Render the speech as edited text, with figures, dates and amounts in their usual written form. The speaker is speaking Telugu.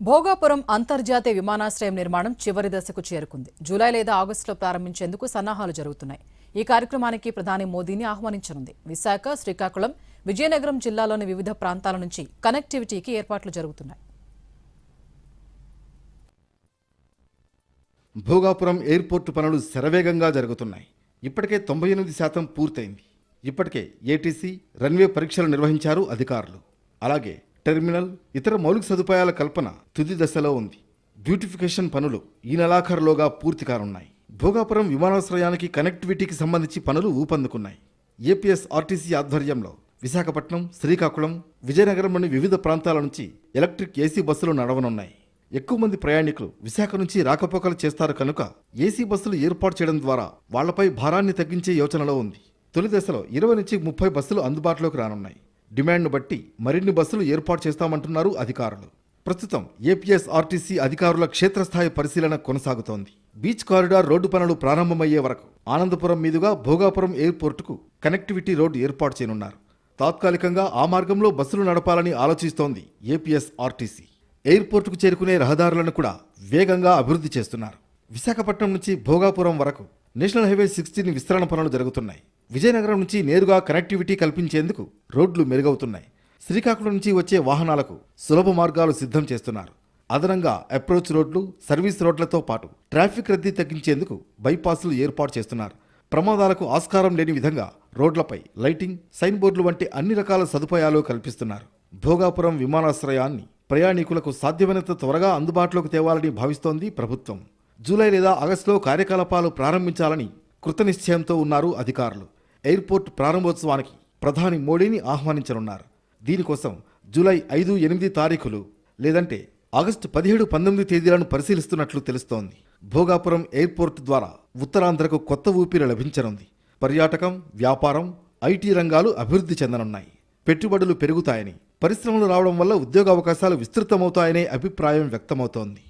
భోగాపురం అంతర్జాతీయ విమానాశ్రయం నిర్మాణం చివరి దశకు చేరుకుంది. జూలై లేదా ఆగస్టులో ప్రారంభించేందుకు సన్నాహాలు జరుగుతున్నాయి. ఈ కార్యక్రమానికి ప్రధాని మోదీని ఆహ్వానించనుంది. విశాఖ, శ్రీకాకుళం, విజయనగరం జిల్లాలోని వివిధ ప్రాంతాల నుంచి కనెక్టివిటీకి ఏర్పాట్లు జరుగుతున్నాయి. భోగాపురం ఎయిర్పోర్టు పనులు శరవేగంగా జరుగుతున్నాయి. ఇప్పటికే 98% పూర్తయింది. ఇప్పటికే ఏటీసీ, రన్వే పరీక్షలు నిర్వహించారు అధికారులు. అలాగే టెర్మినల్, ఇతర మౌలిక సదుపాయాల కల్పన తుది దశలో ఉంది. బ్యూటిఫికేషన్ పనులు ఈ నెలాఖరులోగా పూర్తి కానున్నాయి. భోగాపురం విమానాశ్రయానికి కనెక్టివిటీకి సంబంధించి పనులు ఊపందుకున్నాయి. ఏపీఎస్ఆర్టీసీ ఆధ్వర్యంలో విశాఖపట్నం, శ్రీకాకుళం, విజయనగరంలోని వివిధ ప్రాంతాల నుంచి ఎలక్ట్రిక్ ఏసీ బస్సులు నడవనున్నాయి. ఎక్కువ మంది ప్రయాణికులు విశాఖ నుంచి రాకపోకలు చేస్తారు కనుక ఏసీ బస్సులు ఏర్పాటు చేయడం ద్వారా వాళ్లపై భారాన్ని తగ్గించే యోచనలో ఉంది. తొలి దశలో 20 నుంచి 30 బస్సులు అందుబాటులోకి రానున్నాయి. డిమాండ్ను బట్టి మరిన్ని బస్సులు ఏర్పాటు చేస్తామంటున్నారు అధికారులు. ప్రస్తుతం ఏపీఎస్ఆర్టీసీ అధికారుల క్షేత్రస్థాయి పరిశీలన కొనసాగుతోంది. బీచ్ కారిడార్ రోడ్డు పనులు ప్రారంభమయ్యే వరకు ఆనందపురం మీదుగా భోగాపురం ఎయిర్పోర్టుకు కనెక్టివిటీ రోడ్డు ఏర్పాటు చేయనున్నారు. తాత్కాలికంగా ఆ మార్గంలో బస్సులు నడపాలని ఆలోచిస్తోంది ఏపీఎస్ఆర్టీసీ. ఎయిర్పోర్టుకు చేరుకునే రహదారులను కూడా వేగంగా అభివృద్ధి చేస్తున్నారు. విశాఖపట్నం నుంచి భోగాపురం వరకు నేషనల్ హైవే 16 విస్తరణ పనులు జరుగుతున్నాయి. విజయనగరం నుంచి నేరుగా కనెక్టివిటీ కల్పించేందుకు రోడ్లు మెరుగవుతున్నాయి. శ్రీకాకుళం నుంచి వచ్చే వాహనాలకు సులభ మార్గాలు సిద్ధం చేస్తున్నారు. అదనంగా అప్రోచ్ రోడ్లు, సర్వీస్ రోడ్లతో పాటు ట్రాఫిక్ రద్దీ తగ్గించేందుకు బైపాస్లు ఏర్పాటు చేస్తున్నారు. ప్రమాదాలకు ఆస్కారం లేని విధంగా రోడ్లపై లైటింగ్, సైన్ బోర్డులు వంటి అన్ని రకాల సదుపాయాలు కల్పిస్తున్నారు. భోగాపురం విమానాశ్రయాన్ని ప్రయాణికులకు సాధ్యమైనంత త్వరగా అందుబాటులోకి తేవాలని భావిస్తోంది ప్రభుత్వం. జూలై లేదా ఆగస్టులో కార్యకలాపాలు ప్రారంభించాలని కృతనిశ్చయంతో ఉన్నారు అధికారులు. ఎయిర్పోర్ట్ ప్రారంభోత్సవానికి ప్రధాని మోడీని ఆహ్వానించనున్నారు. దీనికోసం జూలై 5, 8 తారీఖులు లేదంటే ఆగస్టు 17, 19 తేదీలను పరిశీలిస్తున్నట్లు తెలుస్తోంది. భోగాపురం ఎయిర్పోర్ట్ ద్వారా ఉత్తరాంధ్రకు కొత్త ఊపిరి లభించనుంది. పర్యాటకం, వ్యాపారం, ఐటీ రంగాలు అభివృద్ధి చెందనున్నాయి. పెట్టుబడులు పెరుగుతాయని, పరిశ్రమలు రావడం వల్ల ఉద్యోగ అవకాశాలు విస్తృతమవుతాయనే అభిప్రాయం వ్యక్తమవుతోంది.